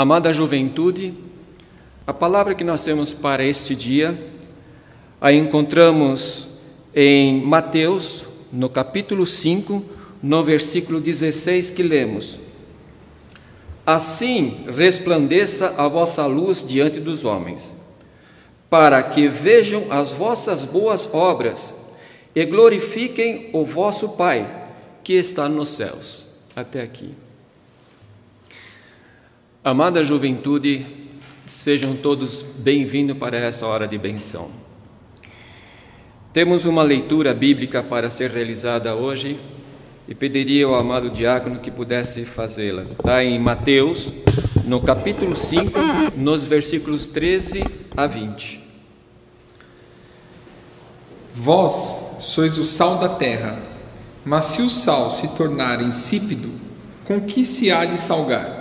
Amada juventude, a palavra que nós temos para este dia a encontramos em Mateus, no capítulo 5, no versículo 16, que lemos: Assim resplandeça a vossa luz diante dos homens, para que vejam as vossas boas obras e glorifiquem o vosso Pai, que está nos céus. Até aqui. Amada juventude, sejam todos bem-vindos para essa hora de benção. Temos uma leitura bíblica para ser realizada hoje e pediria ao amado diácono que pudesse fazê-la. Está em Mateus, no capítulo 5, nos versículos 13 a 20. Vós sois o sal da terra, mas se o sal se tornar insípido, com que se há de salgar?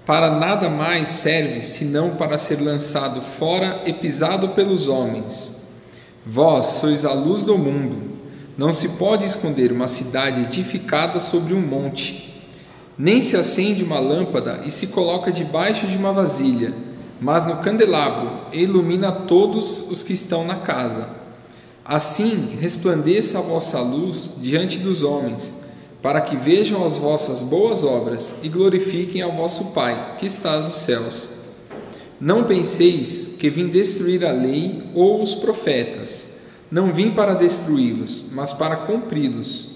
Para nada mais serve, senão para ser lançado fora e pisado pelos homens. Vós sois a luz do mundo. Não se pode esconder uma cidade edificada sobre um monte. Nem se acende uma lâmpada e se coloca debaixo de uma vasilha, mas no candelabro, e ilumina todos os que estão na casa. Assim resplandeça a vossa luz diante dos homens, para que vejam as vossas boas obras e glorifiquem ao vosso Pai, que está nos céus. Não penseis que vim destruir a lei ou os profetas. Não vim para destruí-los, mas para cumpri-los.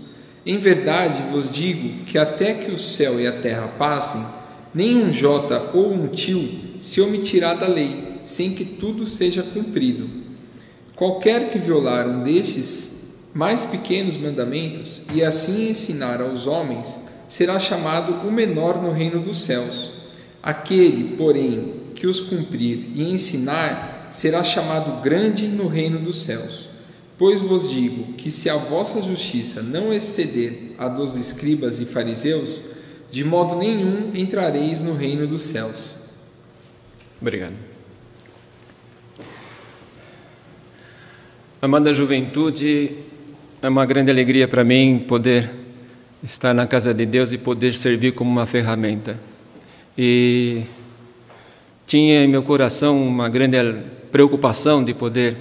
Em verdade vos digo que até que o céu e a terra passem, nem um jota ou um til se omitirá da lei, sem que tudo seja cumprido. Qualquer que violar um destes mais pequenos mandamentos e assim ensinar aos homens, será chamado o menor no reino dos céus. Aquele, porém, que os cumprir e ensinar, será chamado grande no reino dos céus. Pois vos digo que se a vossa justiça não exceder a dos escribas e fariseus, de modo nenhum entrareis no reino dos céus. Obrigado. Amada juventude, é uma grande alegria para mim poder estar na casa de Deus e poder servir como uma ferramenta. E tinha em meu coração uma grande preocupação de poder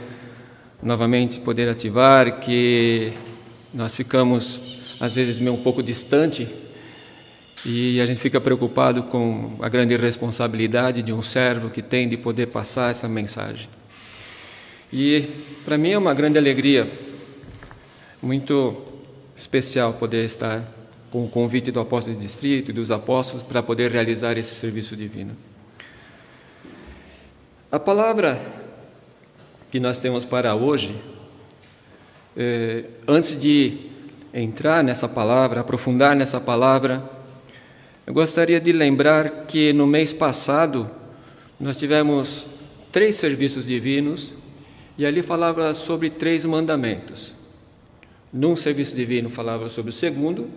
novamente poder ativar, que nós ficamos às vezes meio um pouco distante e a gente fica preocupado com a grande responsabilidade de um servo que tem de poder passar essa mensagem. E para mim é uma grande alegria, muito especial poder estar com o convite do apóstolo de distrito e dos apóstolos para poder realizar esse serviço divino. A palavra que nós temos para hoje, antes de entrar nessa palavra, aprofundar nessa palavra, eu gostaria de lembrar que no mês passado nós tivemos 3 serviços divinos e ali falava sobre 3 mandamentos. Num serviço divino falava sobre o segundo,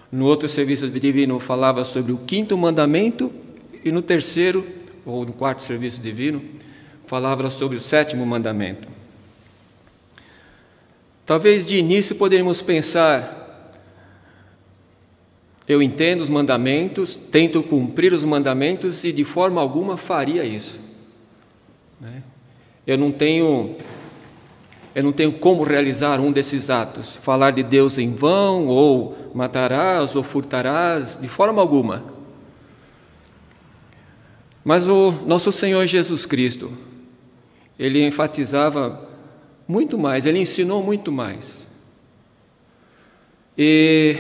no outro serviço divino falava sobre o 5º mandamento e no terceiro, ou no 4º serviço divino, falava sobre o 7º mandamento. Talvez de início poderíamos pensar: eu entendo os mandamentos, tento cumprir os mandamentos e de forma alguma faria isso, né? Eu não tenho como realizar um desses atos, falar de Deus em vão, ou matarás, ou furtarás, de forma alguma. Mas o nosso Senhor Jesus Cristo, Ele enfatizava muito mais, Ele ensinou muito mais. E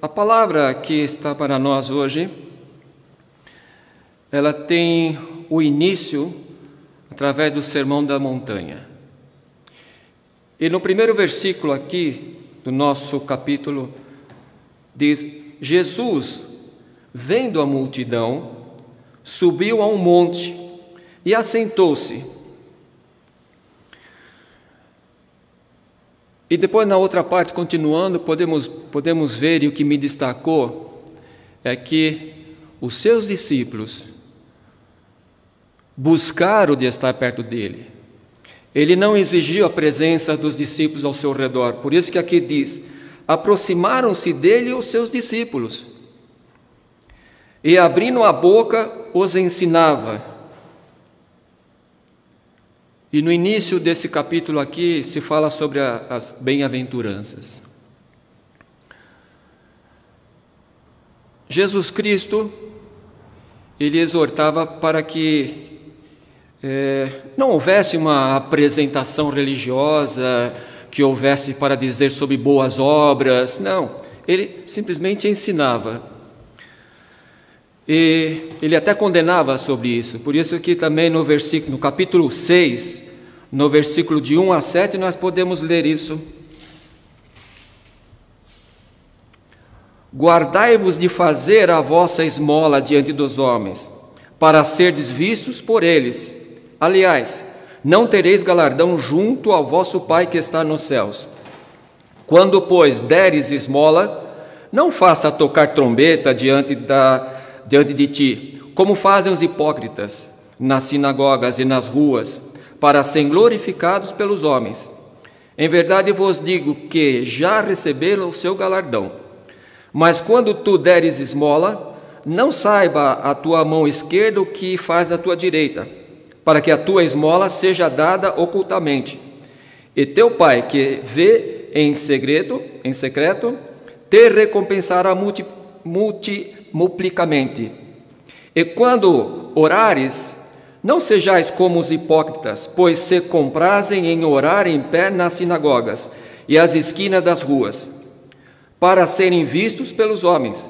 a palavra que está para nós hoje, ela tem o início através do Sermão da Montanha. E no primeiro versículo aqui do nosso capítulo diz: Jesus, vendo a multidão, subiu a um monte e assentou-se. E depois na outra parte, continuando, podemos ver, e o que me destacou é que os seus discípulos buscaram de estar perto dele. Ele não exigiu a presença dos discípulos ao seu redor. Por isso que aqui diz: aproximaram-se dele os seus discípulos, e abrindo a boca, os ensinava. E no início desse capítulo aqui se fala sobre as bem-aventuranças. Jesus Cristo, ele exortava para que não houvesse uma apresentação religiosa, que houvesse para dizer sobre boas obras, não, ele simplesmente ensinava. E ele até condenava sobre isso, por isso que também no capítulo 6, no versículo de 1 a 7, nós podemos ler isso. Guardai-vos de fazer a vossa esmola diante dos homens, para serdes vistos por eles. Aliás, não tereis galardão junto ao vosso Pai que está nos céus. Quando, pois, deres esmola, não faça tocar trombeta diante de ti, como fazem os hipócritas nas sinagogas e nas ruas, para serem glorificados pelos homens. Em verdade vos digo que já receberam o seu galardão. Mas quando tu deres esmola, não saiba a tua mão esquerda o que faz a tua direita, para que a tua esmola seja dada ocultamente. E teu Pai, que vê em secreto, te recompensará multiplicamente. E quando orares, não sejais como os hipócritas, pois se comprazem em orar em pé nas sinagogas e às esquinas das ruas, para serem vistos pelos homens.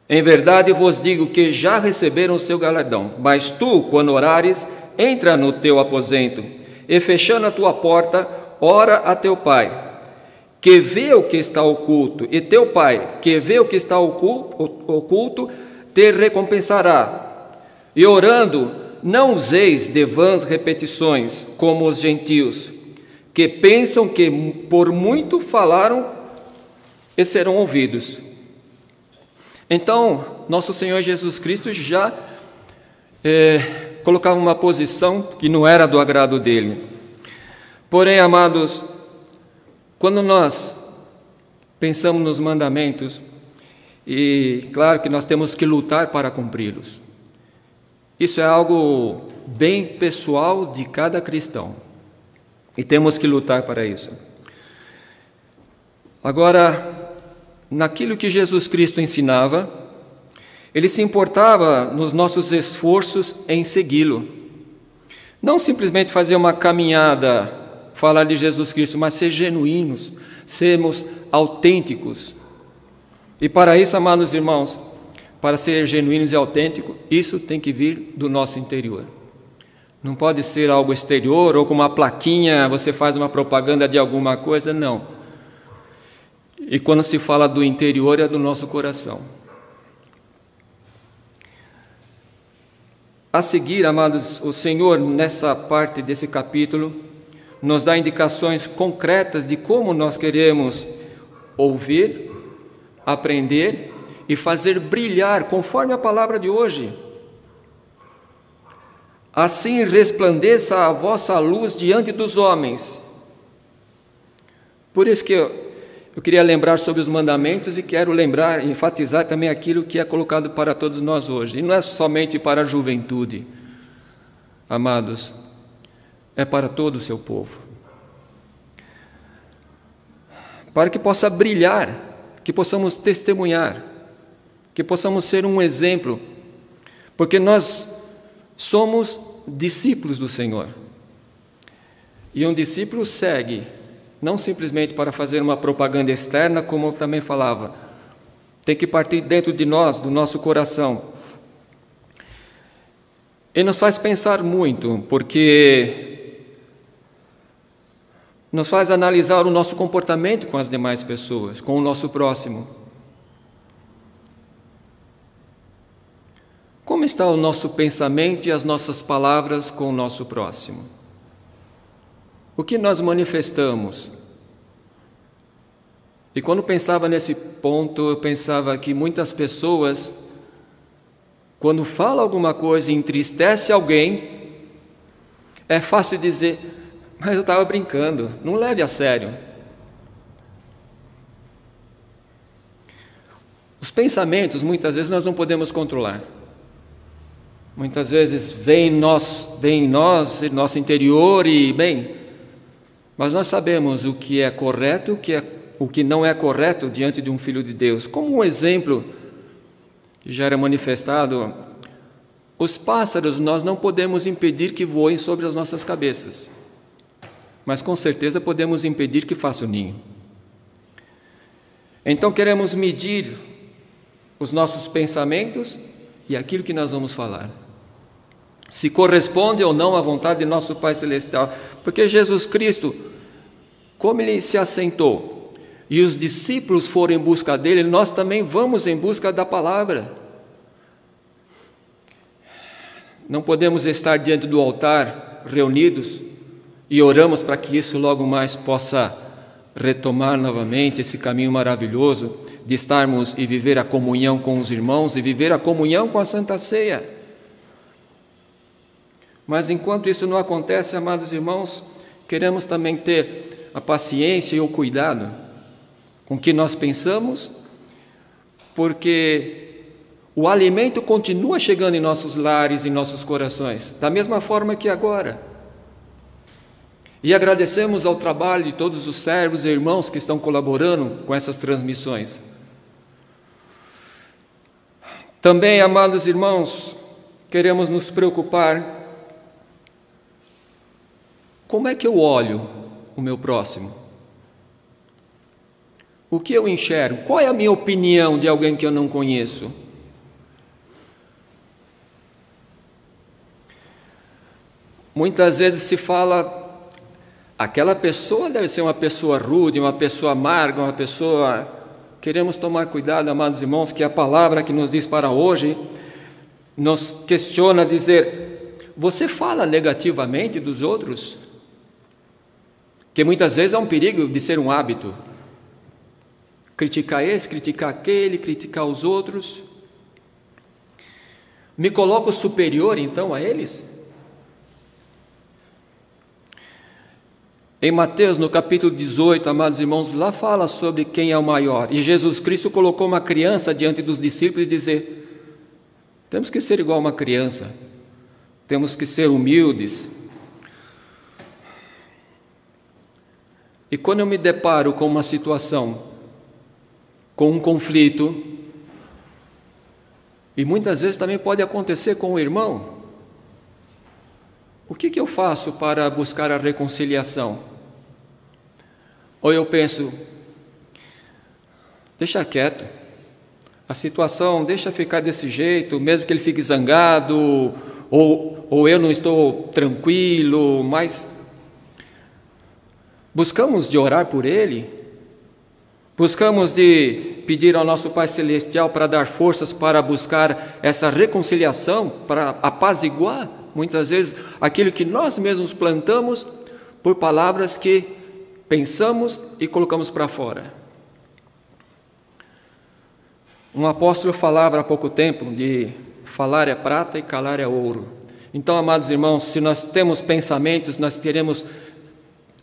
Em verdade vos digo que já receberam o seu galardão. Mas tu, quando orares, entra no teu aposento, e fechando a tua porta, ora a teu Pai, que vê o que está oculto, e teu Pai, que vê o que está oculto, te recompensará. E orando, não useis de vãs repetições, como os gentios, que pensam que por muito falaram e serão ouvidos. Então, nosso Senhor Jesus Cristo já colocava uma posição que não era do agrado dele. Porém, amados, quando nós pensamos nos mandamentos, e claro que nós temos que lutar para cumpri-los, isso é algo bem pessoal de cada cristão, e temos que lutar para isso. Agora, naquilo que Jesus Cristo ensinava, ele se importava nos nossos esforços em segui-lo. Não simplesmente fazer uma caminhada, falar de Jesus Cristo, mas ser genuínos, sermos autênticos. E para isso, amados irmãos, para ser genuínos e autênticos, isso tem que vir do nosso interior. Não pode ser algo exterior ou com uma plaquinha, você faz uma propaganda de alguma coisa, não. E quando se fala do interior, é do nosso coração. A seguir, amados, o Senhor, nessa parte desse capítulo, nos dá indicações concretas de como nós queremos ouvir, aprender e fazer brilhar, conforme a palavra de hoje. Assim resplandeça a vossa luz diante dos homens. Por isso que eu queria lembrar sobre os mandamentos e quero lembrar, enfatizar também aquilo que é colocado para todos nós hoje. E não é somente para a juventude, amados, é para todo o seu povo. Para que possa brilhar, que possamos testemunhar, que possamos ser um exemplo, porque nós somos discípulos do Senhor. E um discípulo segue, não simplesmente para fazer uma propaganda externa, como eu também falava, tem que partir dentro de nós, do nosso coração. E nos faz pensar muito, porque nos faz analisar o nosso comportamento com as demais pessoas, com o nosso próximo. Como está o nosso pensamento e as nossas palavras com o nosso próximo? O que nós manifestamos? E quando pensava nesse ponto, eu pensava que muitas pessoas, quando fala alguma coisa e entristece alguém, é fácil dizer, mas eu estava brincando, não leve a sério. Os pensamentos, muitas vezes, nós não podemos controlar. Muitas vezes vem em nós, em nosso interior e, mas nós sabemos o que é correto, o que não é correto diante de um filho de Deus. Como um exemplo que já era manifestado, os pássaros nós não podemos impedir que voem sobre as nossas cabeças, mas com certeza podemos impedir que façam ninho. Então queremos medir os nossos pensamentos e aquilo que nós vamos falar, se corresponde ou não à vontade de nosso Pai Celestial, porque Jesus Cristo, como Ele se assentou e os discípulos foram em busca dele, nós também vamos em busca da palavra. Não podemos estar diante do altar reunidos e oramos para que isso logo mais possa retomar novamente esse caminho maravilhoso de estarmos e viver a comunhão com os irmãos e viver a comunhão com a Santa Ceia. Mas enquanto isso não acontece, amados irmãos, queremos também ter a paciência e o cuidado com o que nós pensamos, porque o alimento continua chegando em nossos lares, em nossos corações, da mesma forma que agora. E agradecemos ao trabalho de todos os servos e irmãos que estão colaborando com essas transmissões. Também, amados irmãos, queremos nos preocupar: como é que eu olho o meu próximo? O que eu enxergo? Qual é a minha opinião de alguém que eu não conheço? Muitas vezes se fala, aquela pessoa deve ser uma pessoa rude, uma pessoa amarga, uma pessoa... Queremos tomar cuidado, amados irmãos, que a palavra que nos diz para hoje nos questiona dizer: você fala negativamente dos outros? Que muitas vezes é um perigo de ser um hábito. Criticar esse, criticar aquele, criticar os outros. Me coloco superior então a eles? Em Mateus, no capítulo 18, amados irmãos, lá fala sobre quem é o maior. E Jesus Cristo colocou uma criança diante dos discípulos e dizer: temos que ser igual a uma criança, temos que ser humildes. E quando eu me deparo com uma situação, com um conflito, e muitas vezes também pode acontecer com o irmão, o que eu faço para buscar a reconciliação? Ou eu penso, deixa quieto, a situação deixa ficar desse jeito, mesmo que ele fique zangado, ou eu não estou tranquilo, mas buscamos de orar por ele, buscamos de pedir ao nosso Pai Celestial para dar forças para buscar essa reconciliação, para apaziguar muitas vezes aquilo que nós mesmos plantamos por palavras que pensamos e colocamos para fora. Um apóstolo falava há pouco tempo de falar é prata e calar é ouro. Então, amados irmãos, se nós temos pensamentos, nós queremos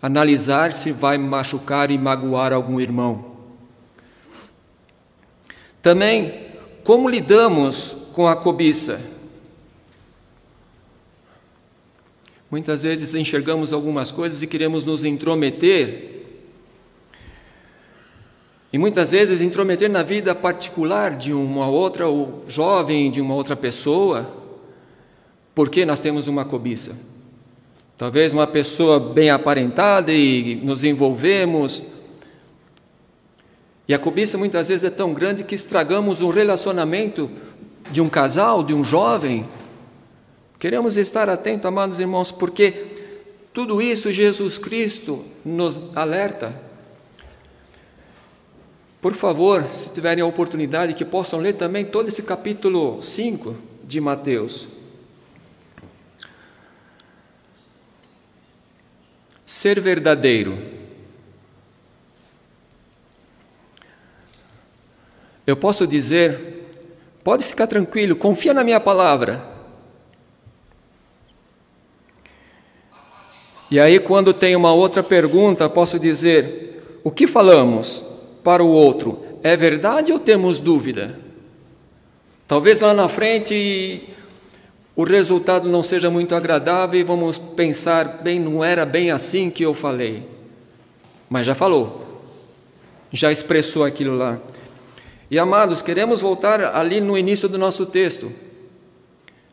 analisar se vai machucar e magoar algum irmão. Também, como lidamos com a cobiça? Muitas vezes enxergamos algumas coisas e queremos nos intrometer. E muitas vezes intrometer na vida particular de uma outra ou jovem, de uma outra pessoa, porque nós temos uma cobiça. Talvez uma pessoa bem aparentada e nos envolvemos. E a cobiça muitas vezes é tão grande que estragamos o relacionamento de um casal, de um jovem. Queremos estar atentos, amados irmãos, porque tudo isso Jesus Cristo nos alerta. Por favor, se tiverem a oportunidade, que possam ler também todo esse capítulo 5 de Mateus. Ser verdadeiro. Eu posso dizer, pode ficar tranquilo, confia na minha palavra. E aí, quando tem uma outra pergunta, posso dizer, o que falamos para o outro é verdade ou temos dúvida? Talvez lá na frente o resultado não seja muito agradável e vamos pensar, bem, não era bem assim que eu falei. Mas já falou, já expressou aquilo lá. E amados, queremos voltar ali no início do nosso texto.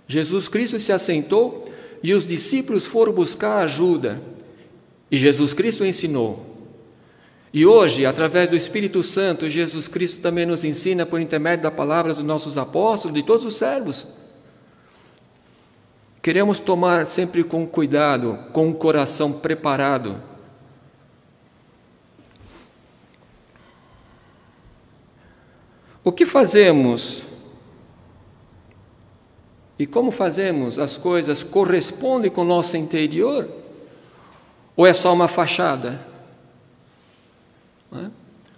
Jesus Cristo se assentou e os discípulos foram buscar ajuda. E Jesus Cristo ensinou. E hoje, através do Espírito Santo, Jesus Cristo também nos ensina por intermédio da palavra dos nossos apóstolos, de todos os servos. Queremos tomar sempre com cuidado, com o coração preparado. O que fazemos e como fazemos as coisas corresponde com o nosso interior ou é só uma fachada?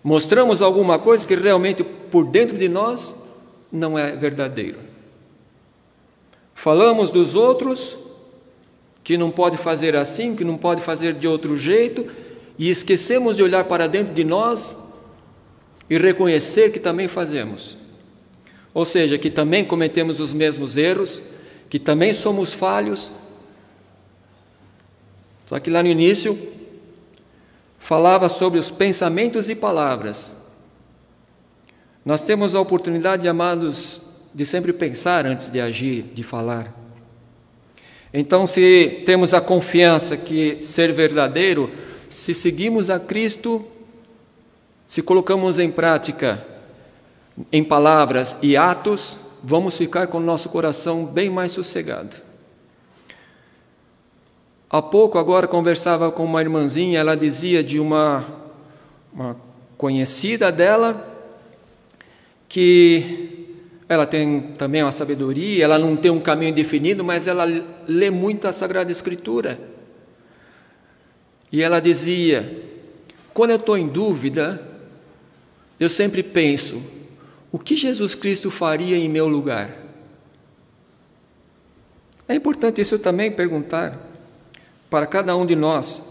Mostramos alguma coisa que realmente por dentro de nós não é verdadeiro. Falamos dos outros que não pode fazer assim, que não pode fazer de outro jeito, e esquecemos de olhar para dentro de nós e reconhecer que também fazemos. Ou seja, que também cometemos os mesmos erros, que também somos falhos. Só que lá no início falava sobre os pensamentos e palavras. Nós temos a oportunidade, amados, de sempre pensar antes de agir, de falar. Então, se temos a confiança que ser verdadeiro, se seguimos a Cristo, se colocamos em prática, em palavras e atos, vamos ficar com o nosso coração bem mais sossegado. Há pouco, agora, conversava com uma irmãzinha, ela dizia de uma conhecida dela, que ela tem também uma sabedoria, ela não tem um caminho definido, mas ela lê muito a Sagrada Escritura. E ela dizia, quando eu estou em dúvida, eu sempre penso, o que Jesus Cristo faria em meu lugar? É importante isso também perguntar para cada um de nós.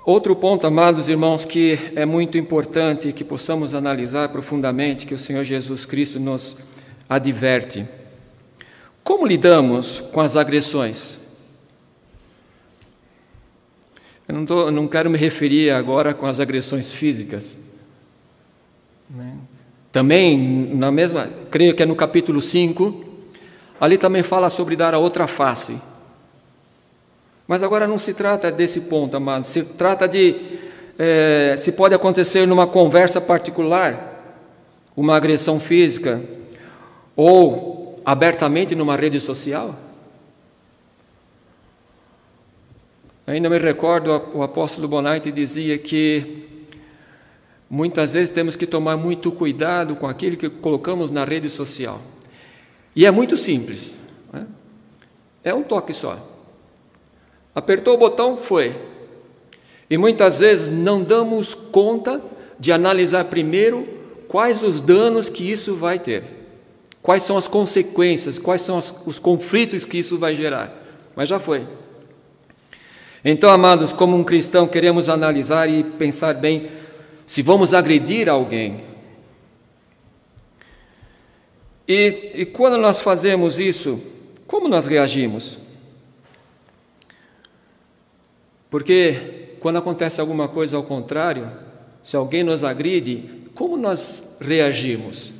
Outro ponto, amados irmãos, que é muito importante que possamos analisar profundamente, que o Senhor Jesus Cristo nos adverte. Como lidamos com as agressões? Eu não quero me referir agora com as agressões físicas. Também, na mesma, creio que é no capítulo 5, ali também fala sobre dar a outra face. Mas agora não se trata desse ponto, amados, se trata de, se pode acontecer numa conversa particular, uma agressão física, ou abertamente numa rede social. Ainda me recordo, o apóstolo Bonatti dizia que muitas vezes temos que tomar muito cuidado com aquilo que colocamos na rede social. E é muito simples, né? É um toque só. Apertou o botão, foi. E muitas vezes não damos conta de analisar primeiro quais os danos que isso vai ter, quais são as consequências, quais são os conflitos que isso vai gerar. Mas já foi. Então, amados, como um cristão, queremos analisar e pensar bem se vamos agredir alguém. E quando nós fazemos isso, como nós reagimos? Porque quando acontece alguma coisa ao contrário, se alguém nos agride, como nós reagimos?